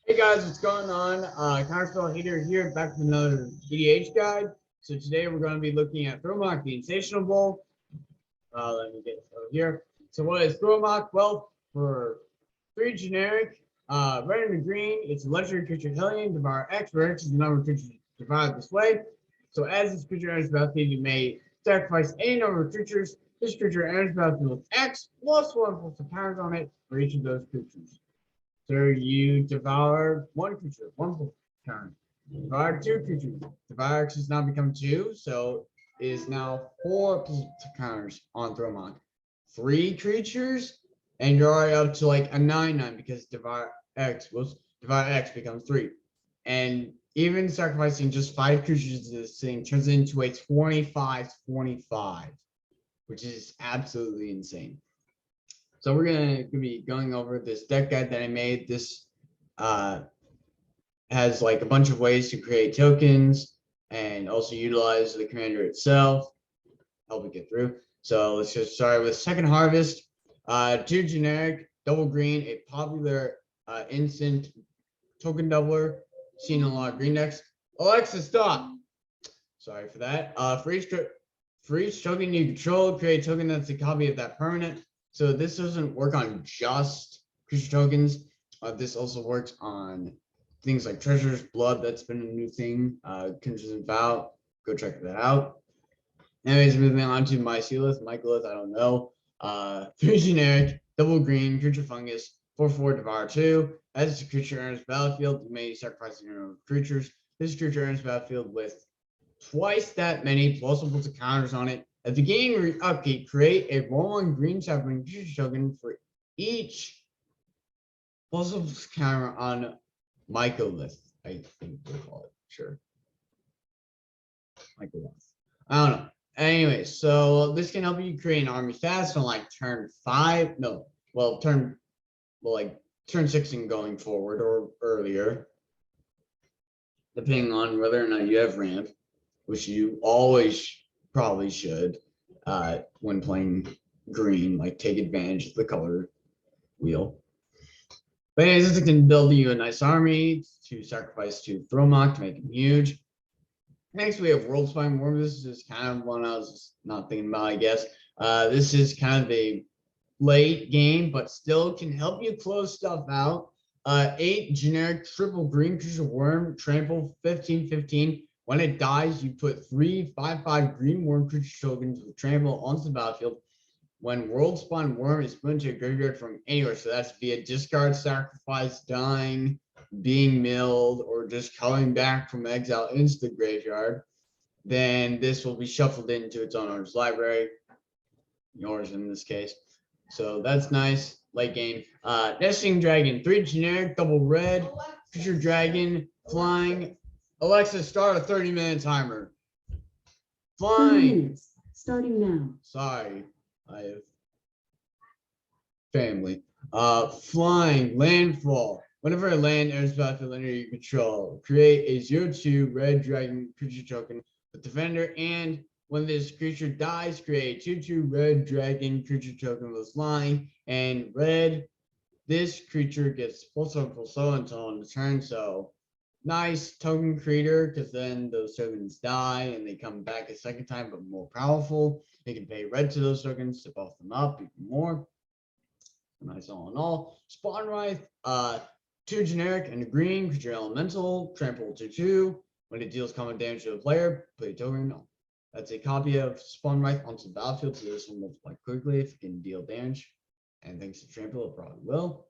Hey guys, what's going on? Counterspell Hater here, back with another EDH guide. So today we're going to be looking at Thromok, the Sensational Bowl. Let me get it over here. So what is Thromok? Well, for three generic, red and green, it's a legendary creature Hellion, Devour X, where X is the number of creatures devoured this way. So as this creature enters the battlefield, you may sacrifice any number of creatures. This creature enters the battlefield with X plus one plus the powers on it for each of those creatures. So you devour one creature, one turn. Devour two creatures. Devour X has now become two, so is now four counters on Thromok. Three creatures, and you're already up to like a 9/9 because Devour X becomes three. And even sacrificing just five creatures to this thing turns into a 25/25, which is absolutely insane. So we're gonna be going over this deck guide that I made. This has like a bunch of ways to create tokens and also utilize the commander itself. Help it get through. So let's just start with Second Harvest. Two generic, double green, a popular instant token doubler, seen in a lot of green decks. Alexa, stop. Sorry for that. For each token you control, create a token that's a copy of that permanent. So this doesn't work on just creature tokens. This also works on things like Treasure's Blood. That's been a new thing. Kindreds and Vow. Go check that out. Anyways, moving on to Mycelius. Mycelius, I don't know. Three generic, double green, creature fungus, 4/4, devour two. As a creature enters battlefield, you may sacrifice your own creatures. This creature enters battlefield with twice that many plus multiple counters on it. At the beginning of upkeep, create a 1/1 green sapling creature token for each plus counter on Mycelius. I think we'll call it. Sure. Mycelius. I don't know. Anyway, so this can help you create an army fast on like turn 5. No, well, turn 6 and going forward or earlier, depending on whether or not you have ramp, which you always probably should when playing green, like take advantage of the color wheel. But anyways, this can build you a nice army to sacrifice to Thromok to make him huge. Next, we have World Spine Worm. This is kind of one I was not thinking about, I guess. This is kind of a late game, but still can help you close stuff out. 8 generic triple green creature worm, trample 15/15. When it dies, you put 3 5/5 green worm creature tokens with trample onto the battlefield. When World Spawn Worm is put into a graveyard from anywhere, so that's via discard, sacrifice, dying, being milled, or just coming back from exile into the graveyard, then this will be shuffled into its own owner's library, yours in this case. So that's nice, late game. Nesting Dragon, 3 generic, double red, creature dragon, flying. Alexa, start a 30-minute timer. Flying. 30 minutes, starting now. Sorry, I have family. Flying, landfall. Whenever a land enters battlefield under your control, create a 0/2 red dragon creature token with defender, and when this creature dies, create a 2/2 red dragon creature token with flying, and red, this creature gets +1/+0 until on the turn. So nice token creator, because then those tokens die and they come back a second time, but more powerful. They can pay red to those tokens to buff them up even more. Nice all in all. Spawn Wraith, 2 generic and a green, creature elemental, trample 2/2. When it deals common damage to a player, play a token. That's a copy of Spawn Wraith onto the battlefield, so this will multiply quickly if it can deal damage. And thanks to trample, it probably will.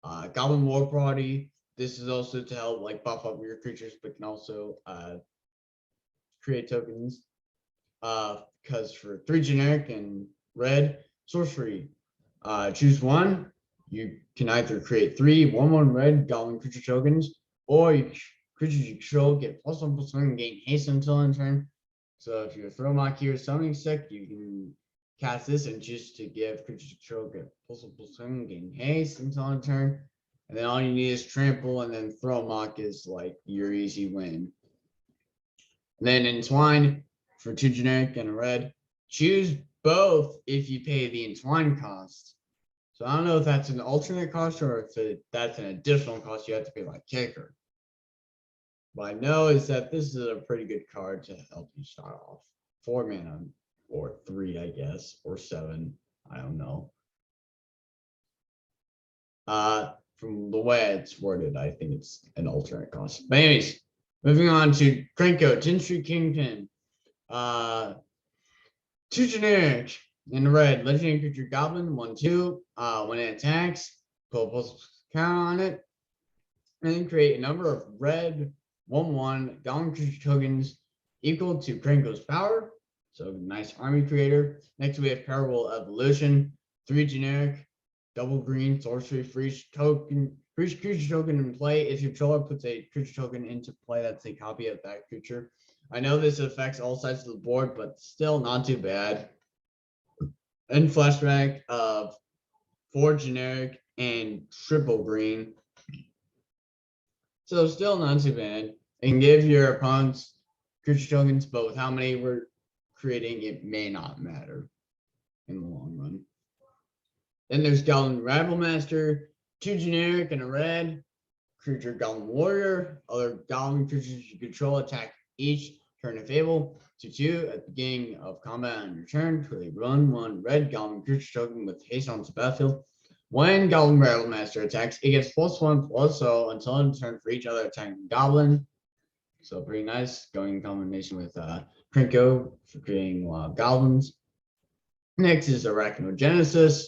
Goblin War Party. This is also to help like buff up your creatures, but can also create tokens. Because for 3 generic and red, sorcery. Choose one. You can either create 3 1/1 red goblin creature tokens, or creatures you control get +1/+1 and gain haste until end turn. So if you're Thromok here summoning sick, you can cast this and choose to give creatures you control get +1/+1 and gain haste until end turn. And then all you need is trample, and then Thromok is like your easy win. And then entwine for 2 generic and a red. Choose both if you pay the entwine cost. So I don't know if that's an alternate cost or if that's an additional cost you have to pay like kicker. What I know is that this is a pretty good card to help you start off. 4 mana, or 3, I guess, or 7. I don't know. From the way it's worded, I think it's an alternate cost. But anyways, moving on to Tranco, 10th Street Kingpin. 2 generic in red, legendary creature goblin, 1/2. When it attacks, put a plus count on it, and then create a number of red 1/1 goblin creature tokens equal to Tranco's power. So nice army creator. Next we have Powerball Evolution, 3 generic, double green sorcery, free creature token in play. If your controller puts a creature token into play, that's a copy of that creature. I know this affects all sides of the board, but still not too bad. And flashback of 4 generic and triple green. So still not too bad. And give your opponents creature tokens, but with how many we're creating, it may not matter in the long run. Then there's Goblin Rabble Master, 2 generic and a red. Creature Goblin Warrior. Other Goblin creatures you control attack each turn if able. 2/2 at the beginning of combat on your turn. Create 1/1 red Goblin creature token with haste on the battlefield. When Goblin Rabble Master attacks, it gets +1/+0 until end of turn for each other attacking Goblin. So pretty nice, going in combination with Tranco for creating goblins. Next is Arachnogenesis,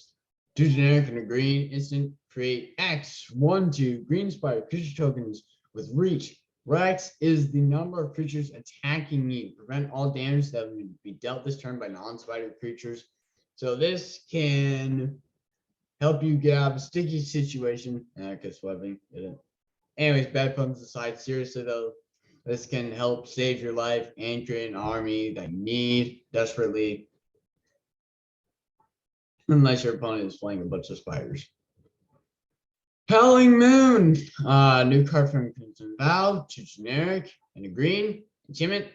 2 generic and a green instant. Create X 1/2 green spider creature tokens with reach. Rex is the number of creatures attacking you. Prevent all damage that would be dealt this turn by non-spider creatures. So this can help you get out of a sticky situation. Because webbing didn't. Anyways, bad puns aside, seriously though, this can help save your life and create an army that you need desperately. Unless your opponent is playing a bunch of spiders. Howling Moon, new card from Crimson Vow, 2 generic and a green. Enchantment.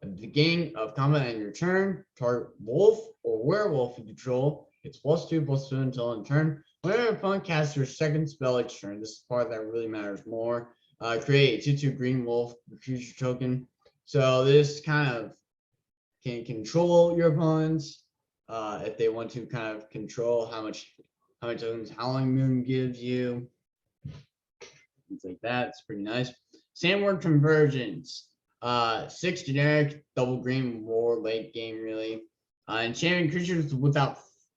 At the beginning of combat and your turn, target wolf or werewolf you control gets +2/+2 until end turn. Whenever your opponent casts your second spell each turn, this is the part that really matters more. Create a 2/2 green wolf creature token. So this kind of can control your opponents if they want to kind of control how much tokens Howling Moon gives you. Things like that. It's pretty nice. Sandward Convergence. 6 generic, double green, more late game really. Enchantment creatures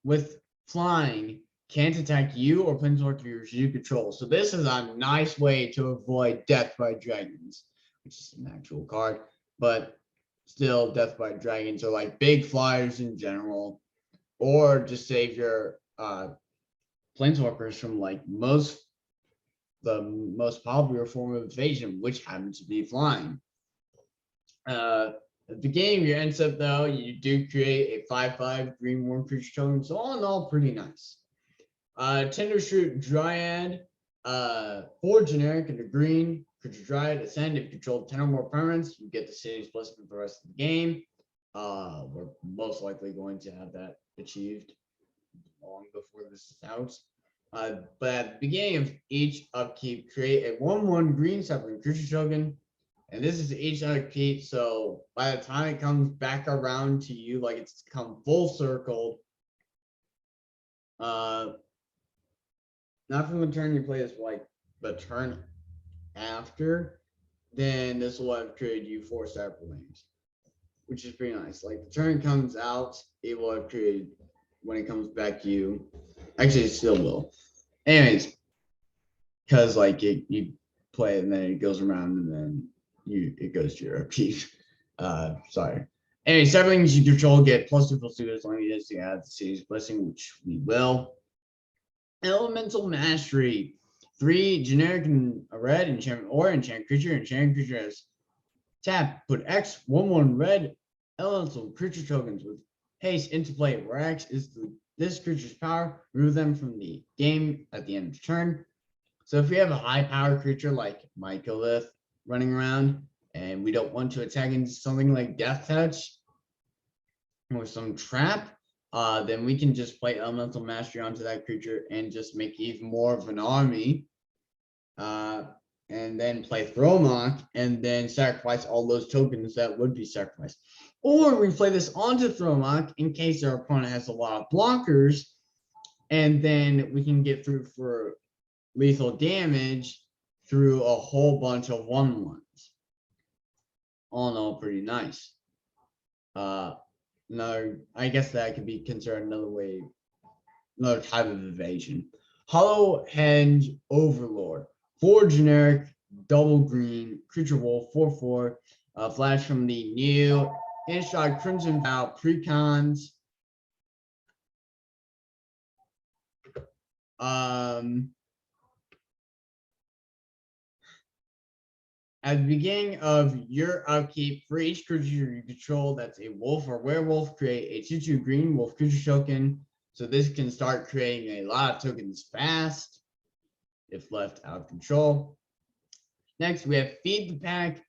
with flying can't attack you or planeswalkers you control. So this is a nice way to avoid death by dragons, which is an actual card, but still death by dragons are like big flyers in general, or just save your planeswalkers from like the most popular form of evasion, which happens to be flying. At the beginning of your end step, though, you do create a 5/5 green worm creature token. So all in all, pretty nice. Tendershoot Dryad, 4 generic and a green creature Dryad. Ascend if you control 10 or more permanents, you get the city's blessing for the rest of the game. We're most likely going to have that achieved long before this is out. But at the beginning of each upkeep, create a 1/1 green sapling creature token. And this is each upkeep, so by the time it comes back around to you, like it's come full circle, not from the turn you play this, like the turn after, then this will have created you 4 saplings, which is pretty nice. Like the turn comes out, it will have created when it comes back to you. Actually, it still will. Anyways, because like you play it and then it goes around and then it goes to your upkeep. Sorry. Anyway, saplings you control get +2/+2 as long as you add the city's blessing, which we will. Elemental Mastery. 3 generic and a red enchantment or enchant creature. Enchant creature has tap. Put X 1/1 red elemental creature tokens with haste into play, where X is this creature's power. Remove them from the game at the end of the turn. So if we have a high power creature like Mycolith running around and we don't want to attack into something like Death Touch or some trap, then we can just play Elemental Mastery onto that creature and just make even more of an army. And then play Thromok and then sacrifice all those tokens that would be sacrificed. Or we play this onto Thromok in case our opponent has a lot of blockers, and then we can get through for lethal damage through a whole bunch of 1/1s. All in all, pretty nice. No, I guess that could be considered another type of evasion. Hollow Henge Overlord. 4 generic, double green, creature wolf, 4/4. Flash from the new Innistrad Crimson Vow precons. At the beginning of your upkeep, for each creature you control that's a wolf or werewolf, create a 2/2 green wolf creature token. So this can start creating a lot of tokens fast if left out of control. Next, we have Feed the Pack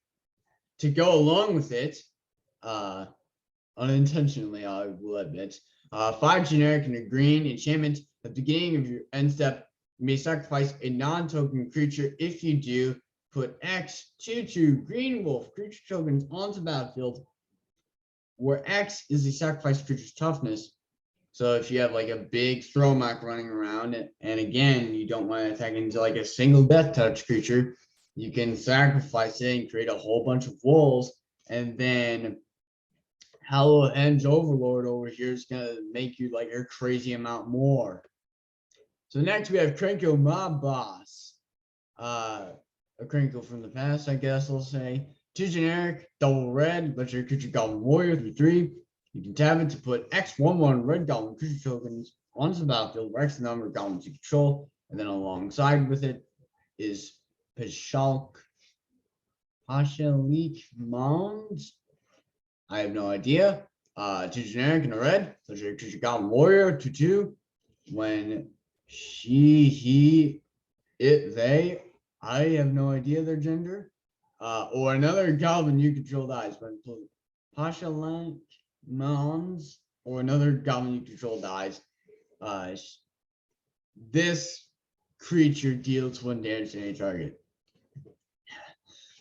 to go along with it. Unintentionally, I will admit. 5 generic and a green enchantment. At the beginning of your end step, you may sacrifice a non-token creature. If you do, put X 2/2 green wolf creature tokens onto the battlefield, where X is the sacrifice creature's toughness. So if you have like a big Thromok running around, and again, you don't want to attack into like a single death touch creature, you can sacrifice it and create a whole bunch of wolves, and then Hollow Henge Overlord over here is gonna make you like a crazy amount more. So next we have Tranco Mob Boss. A crinkle from the past, I guess I'll say. 2 generic, double red, legendary creature Goblin Warrior 3/3. You can tap it to put X 1/1 red Goblin creature tokens onto the battlefield, where X the number of goblins you control, and then alongside with it is Pashalik Mons. I have no idea. 2 generic and a red, legendary creature Goblin Warrior 2/2. When he, it, they, I have no idea their gender. Or another goblin you control dies. When Pashalik Mons or another goblin you control dies. This creature deals 1 damage to any target.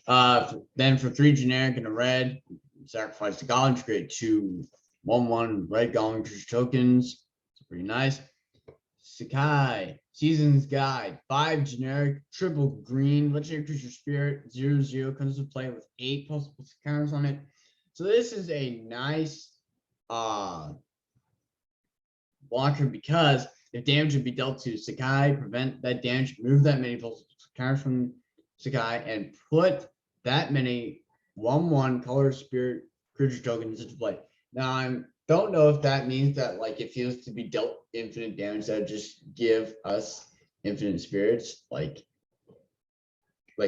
Then for 3 generic and a red, sacrifice the goblin to create 2 1/1 red goblin creature tokens. It's pretty nice. Sakai, Season's Guide, 5 generic, triple green, legendary creature spirit, 0/0, comes to play with 8 possible counters on it. So this is a nice blocker, because if damage would be dealt to Sakai, prevent that damage, remove that many possible counters from Sakai, and put that many 1/1 color spirit creature tokens into play. Now I don't know if that means that like if he was to be dealt infinite damage, that would just give us infinite spirits, like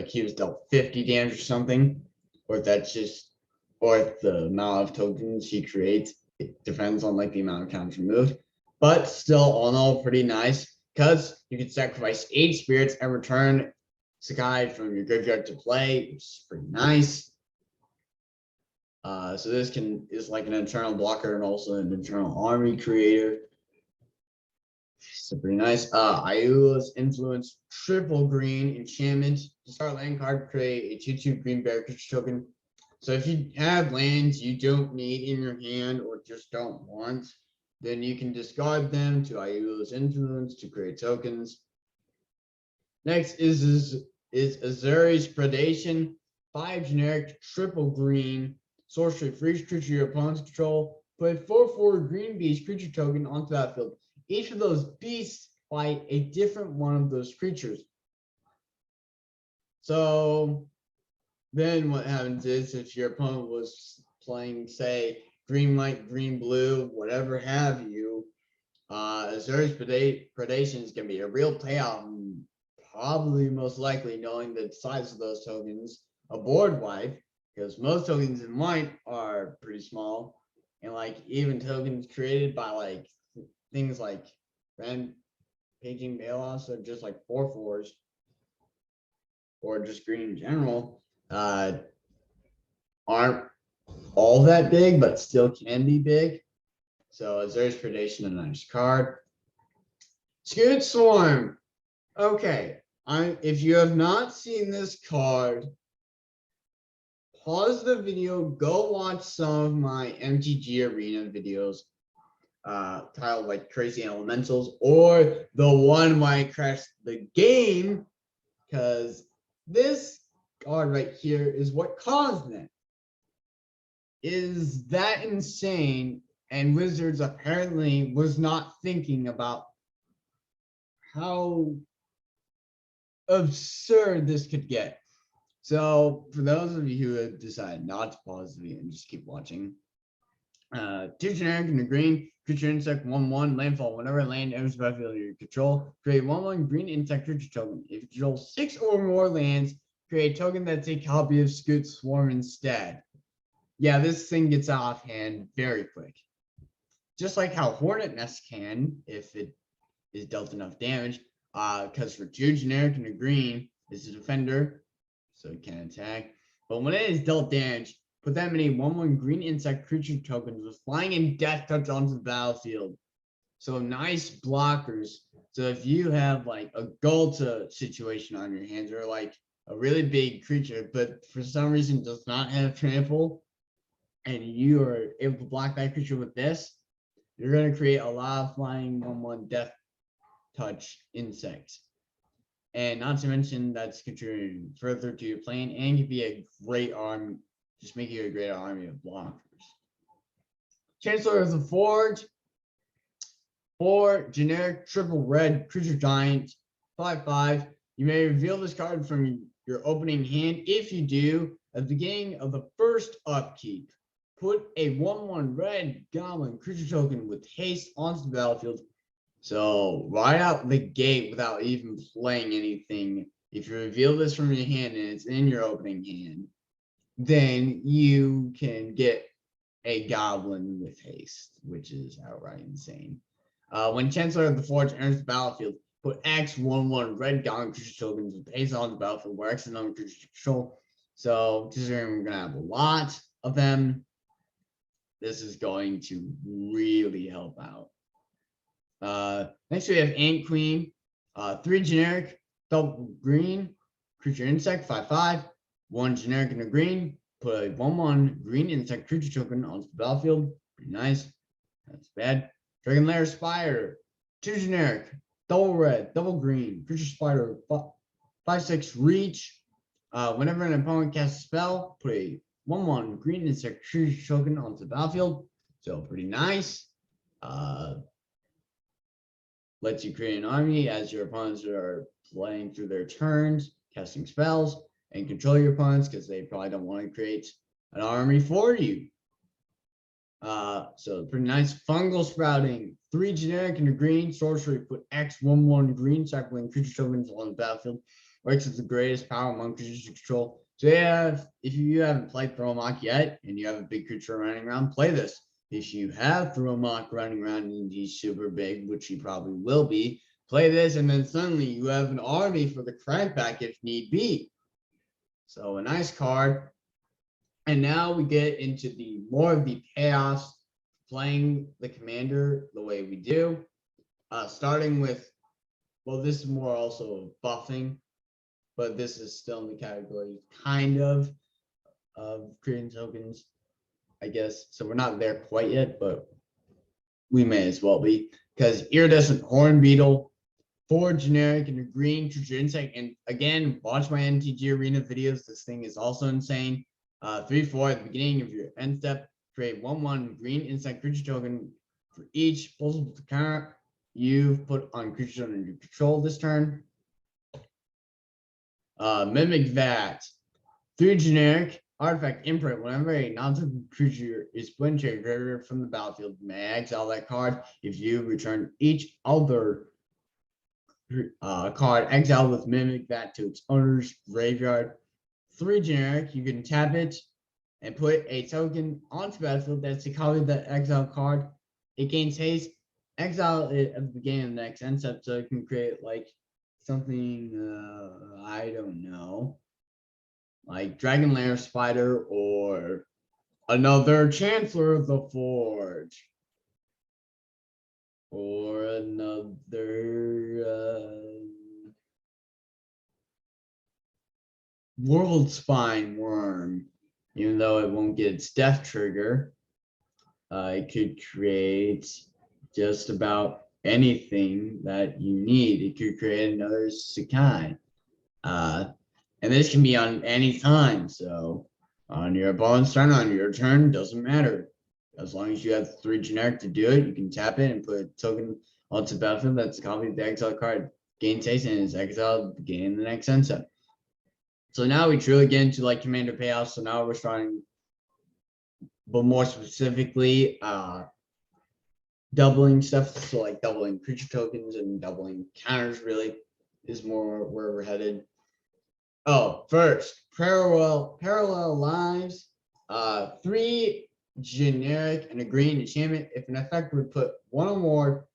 he was dealt 50 damage or something, or if that's just, or if the amount of tokens he creates, it depends on like the amount of counters removed. But still, all in all, pretty nice, because you can sacrifice 8 spirits and return Sakai from your graveyard to play, which is pretty nice. So this is like an internal blocker and also an internal army creator. So pretty nice. Ayula's Influence, triple green enchantment. To start land card, create a 2/2 green bear creature token. So if you have lands you don't need in your hand or just don't want, then you can discard them to Ayula's Influence to create tokens. Next is Azuri's Predation, 5 generic, triple green, sorcery for each creature your opponents control. Put a 4/4 green beast creature token onto that field. Each of those beasts fight a different one of those creatures. So then what happens is, if your opponent was playing, say, green, white, green, blue, whatever have you, Azuri's Predation is going to be a real payout, and probably most likely, knowing the size of those tokens, a board wipe, because most tokens in white are pretty small, and like even tokens created by like things like Rampaging Bailouts are just like 4/4s, or just green in general, aren't all that big, but still can be big. So Azur's Predation, a nice card. Scoot Swarm. Okay, if you have not seen this card, pause the video, go watch some of my MTG Arena videos, titled like Crazy Elementals, or the one where I crashed the game, because this card right here is what caused it. Is that insane? And Wizards apparently was not thinking about how absurd this could get. So for those of you who have decided not to pause the video and just keep watching, 2 generic and a green creature insect 1/1 landfall. Whenever land enters the battlefield under your control, create 1/1 green insect creature token. If you control 6 or more lands, create a token that's a copy of Scoot Swarm instead. Yeah, this thing gets out of hand very quick. Just like how Hornet Nest can, if it is dealt enough damage, because for 2 generic and a green, it's a defender, so it can attack. But when it is dealt damage, put that many 1/1 green insect creature tokens with flying and death touch onto the battlefield. So nice blockers. So if you have like a Gulta situation on your hands, or like a really big creature, but for some reason does not have trample, and you are able to block that creature with this, you're going to create a lot of flying 1/1 death touch insects. And not to mention that's contributing further to your plane and can be a great arm, just make you a great army of blockers. Chancellor of the Forge, 4 generic triple red creature giant, 5/5. You may reveal this card from your opening hand. If you do, at the beginning of the first upkeep, put a 1/1 red goblin creature token with haste onto the battlefield. So right out the gate, without even playing anything, if you reveal this from your hand and it's in your opening hand, then you can get a goblin with haste, which is outright insane. When Chancellor of the Forge enters the battlefield, put X 1/1 red goblin creature tokens with haste on the battlefield, where X is another creature control. So considering we're gonna have a lot of them, this is going to really help out. Next we have Ant Queen, 3 generic, double green, creature insect, 5/5, 1 generic and a green, put a 1/1 green insect creature token onto the battlefield. Pretty nice. That's bad. Dragon Lair Spider, 2 generic, double red, double green, creature spider, 5/6 reach. Whenever an opponent casts a spell, put a 1/1 green insect creature token onto the battlefield. So pretty nice. Lets you create an army as your opponents are playing through their turns, casting spells, and control your opponents because they probably don't want to create an army for you. So pretty nice. Fungal Sprouting, 3 generic and a green sorcery. Put X 1/1 green cycling creature tokens on the battlefield. X is the greatest power among creatures you control. So yeah, if you haven't played Thromok yet and you have a big creature running around, play this. If you have Thromok running around and he's super big, which he probably will be, play this, and then suddenly you have an army for the crank back if need be. So a nice card. And now we get into the more of the chaos, playing the commander the way we do. Starting with, well, this is more also buffing, but this is still in the category kind of creating tokens, I guess. So we're not there quite yet, but we may as well be, because Iridescent Horn Beetle, 4 generic and a green creature insect. And again, watch my MTG Arena videos. This thing is also insane. 3/4 at the beginning of your end step, create 1/1 green insect creature token for each possible counter you've put on creatures under your control this turn. Mimic that, 3 generic artifact imprint. Whenever a non-token creature is put into your graveyard from the battlefield, you may exile that card. If you return each other card exiled with Mimic that to its owner's graveyard. 3 generic, you can tap it and put a token onto the battlefield that's a copy of that exile card. It gains haste. Exile it at the beginning of the next end step, so it can create like something, I don't know, like Dragon Lair Spider or another Chancellor of the Forge. or another World Spine Worm, even though it won't get its death trigger. It could create just about anything that you need. It could create another Sakai. And this can be on any time. So on your opponent's turn, on your turn, doesn't matter. As long as you have 3 generic to do it, you can tap it and put a token onto the battlefield that's copied the exile card. Gain taste and is exiled beginning the next end step. So now we truly get into like commander payouts. So now we're starting, but more specifically, doubling stuff. So like doubling creature tokens and doubling counters really is more where we're headed. Oh, first, parallel lives. 3 generic and a green enchantment. If an effect would put 1 or more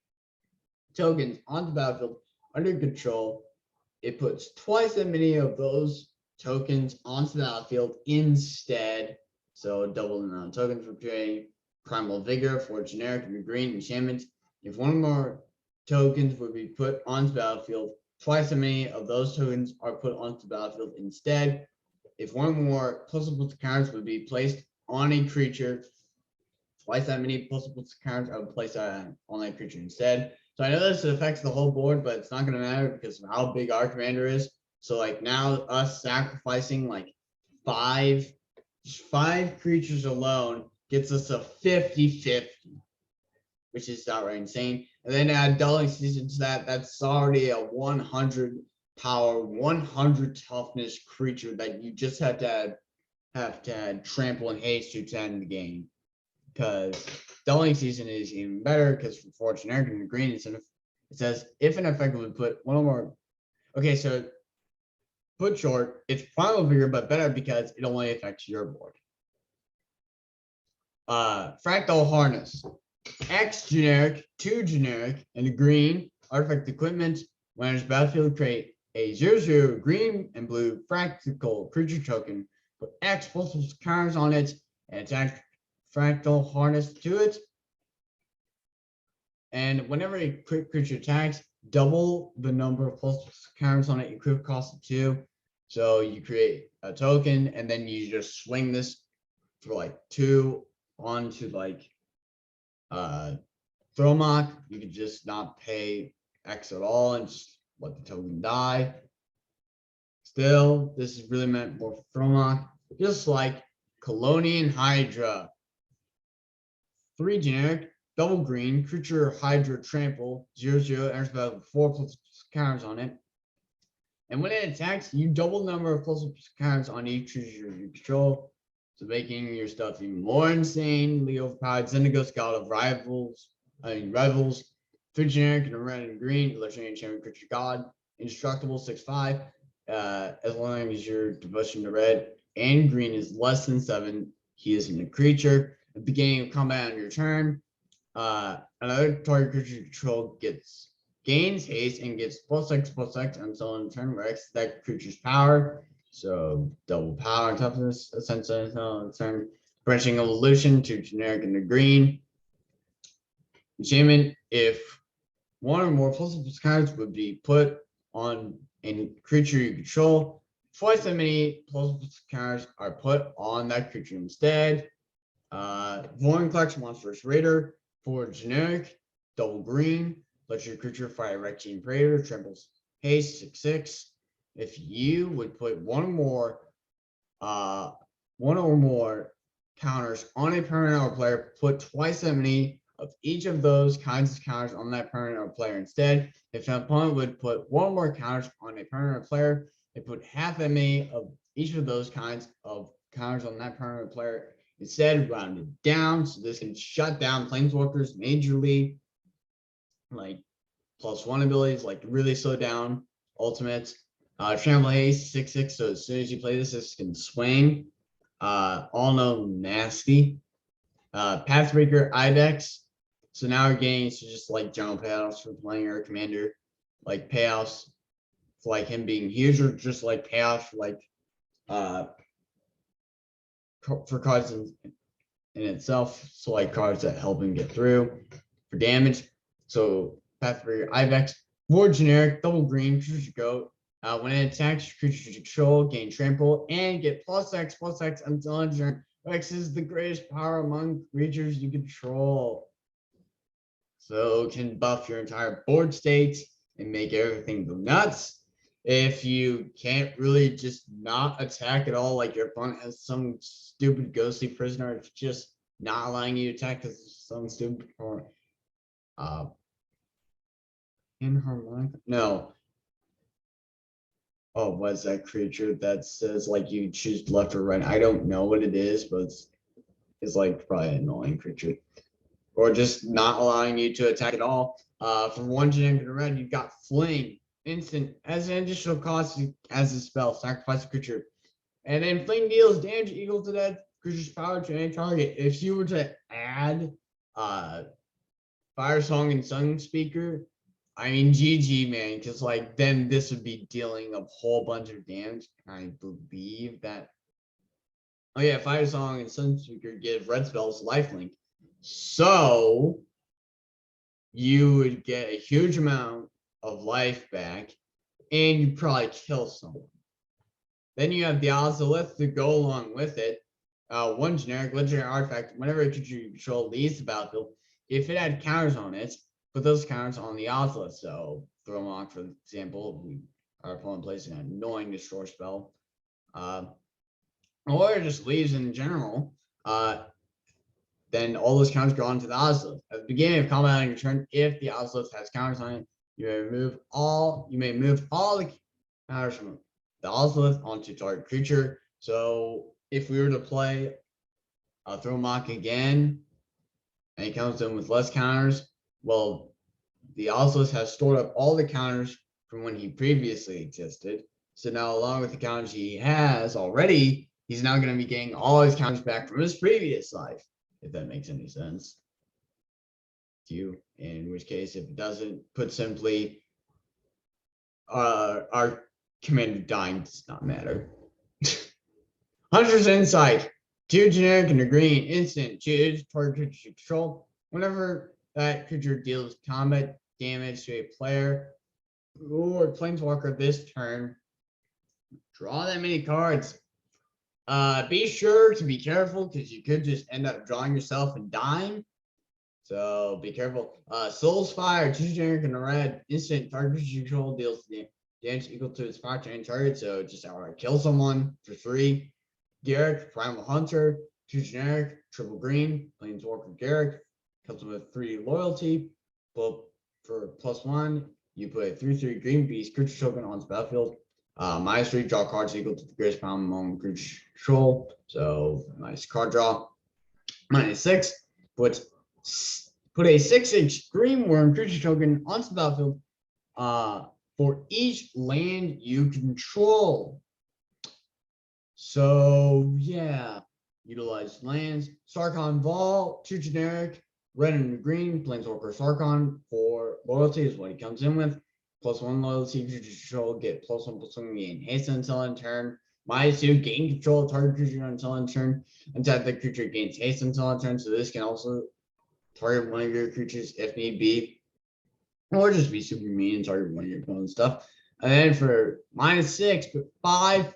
tokens on the battlefield under control, it puts twice as many of those tokens onto the battlefield instead. So double the amount of tokens for creating Primal Vigor for generic and green enchantments. If 1 or more tokens would be put onto the battlefield, twice as many of those tokens are put onto the battlefield instead. If 1 or more ++ counters would be placed on a creature, twice that many ++ counters are placed on that creature instead. So I know this affects the whole board, but it's not going to matter because of how big our commander is. So like now us sacrificing like 5 creatures alone gets us a 50-50, which is outright insane. And then add Dulling Season to that, that's already a 100 power, 100 toughness creature that you just have to add trample and haste to end the game. Because Dulling Season is even better because for generic and green, it says if an effect would put 1 or more. Okay, so put short, it's Primal Vigor, but better because it only affects your board. Fractal Harness. X generic, 2 generic, and a green artifact equipment. When enters battlefield, create a 0/0 green and blue fractal creature token. Put X ++ counters on it and attach Fractal Harness to it. And whenever a creature attacks, double the number of ++ counters on it, equip cost of 2. So you create a token and then you just swing this for like 2 onto like Thromok. You could just not pay X at all and just let the token die. Still, this is really meant more for Thromok, just like Colonian Hydra. 3 generic, double green, creature Hydra trample, 0/0, enters battle with 4 + counters on it. And when it attacks, you double the number of + counters on each creature you control. So making your stuff even more insanely overpowered. Xenagos, God of Rivals, 3 generic and a red and green, legendary champion creature god, indestructible, 6/5. As long as your devotion to red and green is less than 7, he isn't a creature. At the beginning of combat on your turn, another target creature you control gains haste and gets +X until in turn where X is that creature's power. So double power and toughness essentially until in turn. Branching Evolution to generic and the green. Enchantment, if 1 or more ++ cards would be put on any creature you control, twice as many ++ cards are put on that creature instead. Void Collection Monstrous Raider for generic, double green, let your creature fire Requiem Praetor, tramples haste, 6/6. If you would put 1 or more counters on a permanent or player, put twice that many of each of those kinds of counters on that permanent or player instead. If an opponent would put 1 or more counters on a permanent or player, they put half that many of each of those kinds of counters on that permanent player instead, rounded down. So this can shut down planeswalkers majorly, like +1 abilities, like really slow down ultimates. Trample haste, 6/6. So as soon as you play this, this can swing. All no nasty. Pathbreaker Ibex. So now we're getting to just like general payouts for playing our commander, like payouts for like him being huge, or just like payouts for like for cards in itself. So like cards that help him get through for damage. So path for your Ibex. 4 generic, double green, creature goat. When it attacks creature to control, gain trample, and get +X until end turn. X is the greatest power among creatures you control. So can buff your entire board state and make everything go nuts. If you can't really just not attack at all, like your opponent has some stupid ghostly prisoner, it's just not allowing you to attack because of some stupid or inharmonic. No. Oh, what's that creature that says like you choose left or right? I don't know what it is, but it's like probably an annoying creature. Or just not allowing you to attack at all. For 1 generic in red, you've got Fling. Instant. As an additional cost as a spell, sacrifice a creature. And then Fling deals damage equal to that creature's power to any target. If you were to add Fire Song and Sun Speaker, I mean GG, man, because like then this would be dealing a whole bunch of damage. I believe that. Oh yeah, Fire Song and Sun Speaker give red spells lifelink. So you would get a huge amount of life back, and you probably kill someone. Then you have the Ozolith to go along with it. 1 generic legendary artifact. Whenever a creature you control leaves the battlefield, if it had counters on it, put those counters on the Ozolith. So Thromok, for example, our opponent plays an annoying destroy spell, or just leaves in general. Then all those counters go onto the Ozolith. At the beginning of combat on your turn, if the Ozolith has counters on it, you may move all the counters from the Ozolith onto target creature. So if we were to play a Thromok again, and he comes in with less counters, well, the Ozolith has stored up all the counters from when he previously existed. So now, along with the counters he has already, he's now going to be getting all his counters back from his previous life. If that makes any sense to you, in which case, if it doesn't, put simply, our commander dying does not matter. Hunter's Insight. 2 generic and a green instant. Choose target creature you control. Whenever that creature deals combat damage to a player or planeswalker this turn, draw that many cards. Be sure to be careful because you could just end up drawing yourself and dying. So be careful. Soul's Fire, 2 generic and a red, instant target creature control deals damage equal to its power to any target. So just outright kill someone for 3. Garrick, Primal Hunter, 2 generic, triple green, Planeswalker Garrick, comes with 3 loyalty. But for +1, you put a 3/3 green beast creature token on the battlefield. -3, draw cards equal to the greatest power among creature control. So nice card draw. -6, put a 6/6 green worm creature token onto the battlefield for each land you control. So yeah, utilize lands. Sarkhan Vol, 2 generic, red and green, Planeswalker Sarkhan for loyalty is what he comes in with. +1 loyalty, creature control, get +1/+1 gain haste until end turn. -2, gain control of target creature until end turn. Untap the creature gains haste until end turn. So this can also target one of your creatures if need be. Or just be super mean and target one of your opponent's stuff. And then for -6, put 5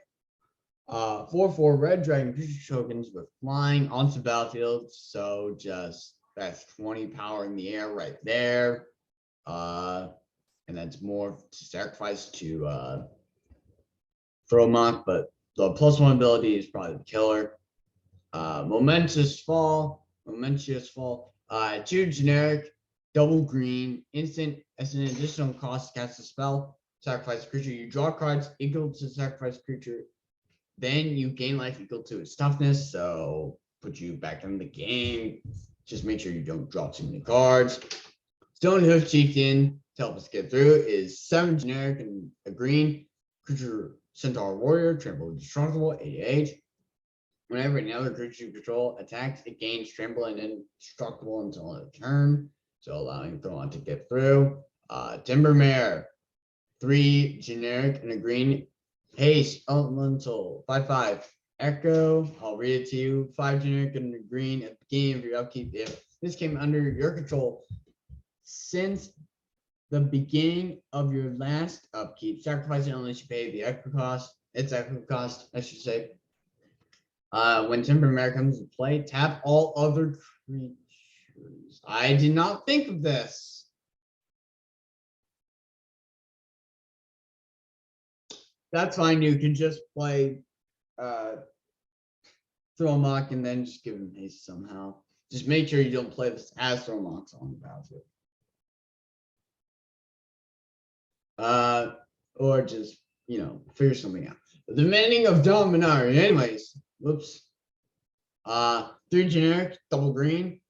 4/4 red dragon creature tokens with flying onto the battlefield. So just that's 20 power in the air right there. And that's more to sacrifice to Thromok, but the +1 ability is probably the killer. Momentous Fall. 2 generic, double green, instant as an additional cost to cast a spell. Sacrifice a creature. You draw cards equal to sacrifice a creature. Then you gain life equal to its toughness, so put you back in the game. Just make sure you don't draw too many cards. Stonehoof Chieftain, to help us get through, is 7 generic and a green. Creature Centaur Warrior, trample indestructible, 88. Whenever another creature you control attacks, it gains trample and indestructible until end of turn, so allowing Thromok to get through. Timbermare, 3 generic and a green. Haste, elemental, 5/5. Echo, I'll read it to you. 5 generic and a green at the beginning of your upkeep. If this came under your control, since the beginning of your last upkeep. Sacrifice it unless you pay the extra cost. Its extra cost, I should say. When Timbermare comes into play, tap all other creatures. I did not think of this. That's fine. You can just play Thromok and then just give him haste somehow. Just make sure you don't play this as Thromok's on the battlefield. Or just, figure something out. The Mending of Dominari. Anyways, whoops. 3 generic, double green.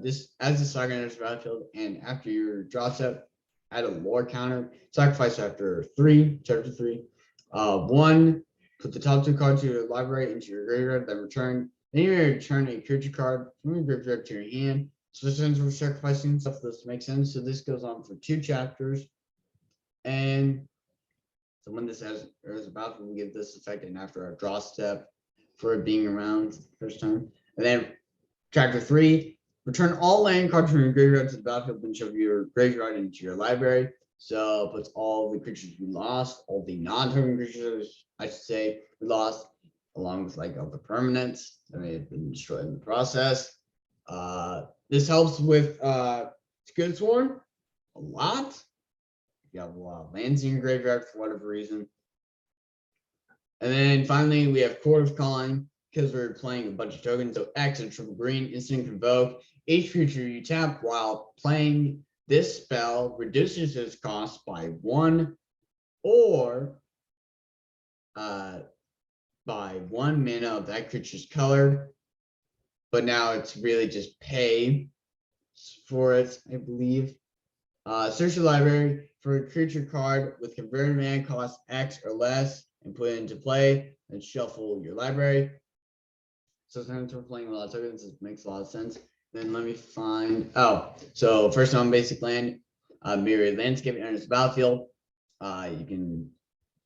This as a saga enters the battlefield, and after your draw step, add a lore counter. Sacrifice after chapter 3. 1, put the top 2 cards of your library into your graveyard, then return. Then you return a creature card from your graveyard to your hand. So since we're sacrificing stuff, this makes sense. So this goes on for 2 chapters. And so when this is about, we'll give this effect, and after our draw step for it being around first time. And then chapter 3, return all land cards from your graveyard to the battlefield and shove your graveyard into your library. So it puts all the creatures we lost, all the non-token creatures, I should say, we lost, along with all the permanents that may have been destroyed in the process. This helps with Good Sworn a lot. You have a lot of lands in your graveyard for whatever reason. And then finally, we have Court of Calling, because we're playing a bunch of tokens. So X and triple green, instant convoke. Each creature you tap while playing this spell reduces its cost by 1 or by 1 mana of that creature's color. But now it's really just pay for it, I believe. Search your library for a creature card with converted mana cost X or less and put it into play, and shuffle your library. So since we're playing a lot of tokens, it makes a lot of sense. Then let me find, so first on basic land, Mirrored Landscape enters the battlefield. You can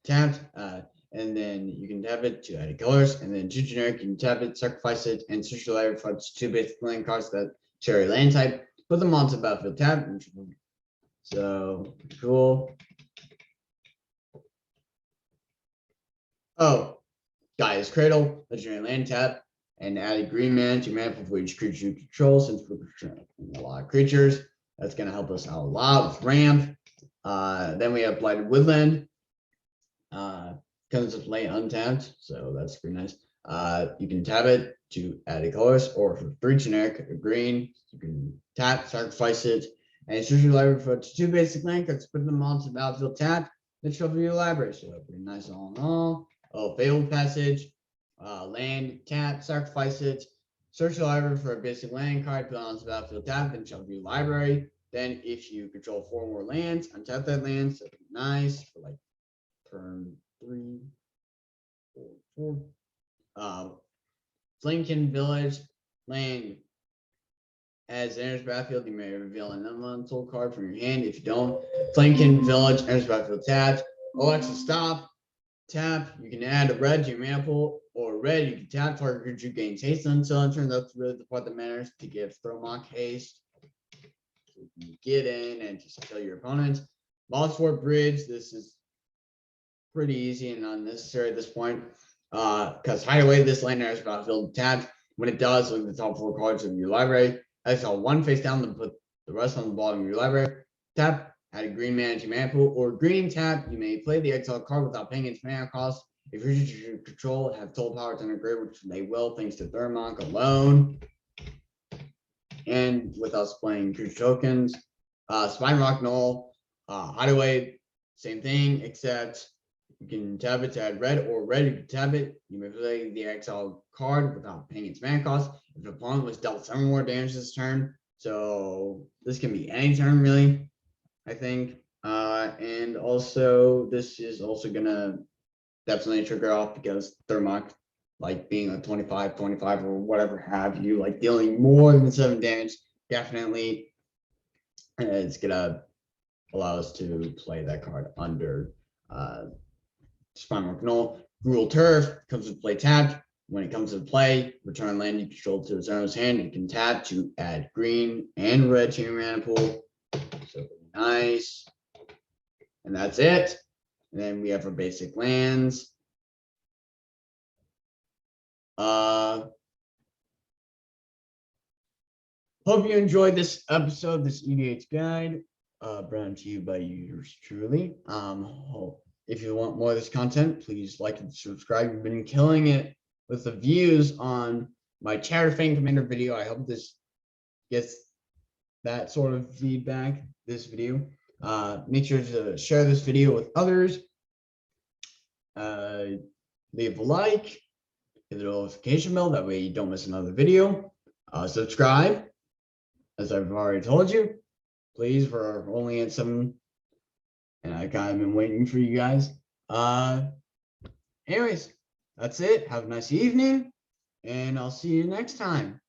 tap, and then you can tap it to add colors, and then 2 generic, you can tap it, sacrifice it, and search your library for 2 basic land cards that share a land type. Put them onto the battlefield tab. So cool. Oh, Gaia's Cradle, legendary land tap, and add a green mana to mana for each creature you control. Since we're controlling a lot of creatures, that's going to help us out a lot with ramp. Then we have Blighted Woodland. Comes to play untapped, so that's pretty nice. You can tap it to add a colors, or for 3 generic green, you can tap, sacrifice it, and search your library for 2 basic land cards, put them onto the battlefield tap, then shuffle your library. So pretty nice all in all. Fabled Passage, land, tap, sacrifice it, search your library for a basic land card, put it onto the battlefield tap, then shuffle your library. Then if you control 4 more lands, untap that land, so nice for turn 3, 4, 4. Flamekin Village, land. As it enters battlefield, you may reveal an unsold card from your hand. If you don't, Flamekin Village enters battlefield tapped. Alexa, stop. Tap. You can add a red to your mana pool, or red, you can tap target creature gains haste until end turn. That's really the part that matters, to give Thromok haste. So you can get in and just kill your opponent. Longsword Bridge, this is pretty easy and unnecessary at this point. Because Hideaway, this land enters battlefield tapped. When it does, look at the top 4 cards of your library. Exile 1 face down, then put the rest on the bottom of your library. Tap, add a green mana to your mana pool, or green tap. You may play the exile card without paying its mana cost. If creatures you control have total power to integrate, which they will thanks to Thromok alone. And with us playing creature tokens, Spine Rock Null, Hideaway, same thing, except you can tap it to add red, or red, you can tap it. You may play the exile card without paying its mana cost. If the opponent was dealt 7 more damage this turn, so this can be any turn really, I think. And also this is also gonna definitely trigger off because Thromok, being a 25 or whatever have you, dealing more than 7 damage, definitely it's gonna allow us to play that card under Spine Rock Null. Gruel Turf comes into play tapped. When it comes to play, return land you control to its owner's hand. You can tap to add green and red to your mana pool. So nice. And that's it. And then we have our basic lands. Hope you enjoyed this episode, this EDH guide, brought to you by yours truly. If you want more of this content, please like and subscribe. We've been killing it with the views on my Chatter Fang Commander video. I hope this gets that sort of feedback, this video. Make sure to share this video with others. Leave a like, hit the notification bell, that way you don't miss another video. Subscribe, as I've already told you. Please, we're only at 7, and I kind of been waiting for you guys. Anyways, that's it. Have a nice evening, and I'll see you next time.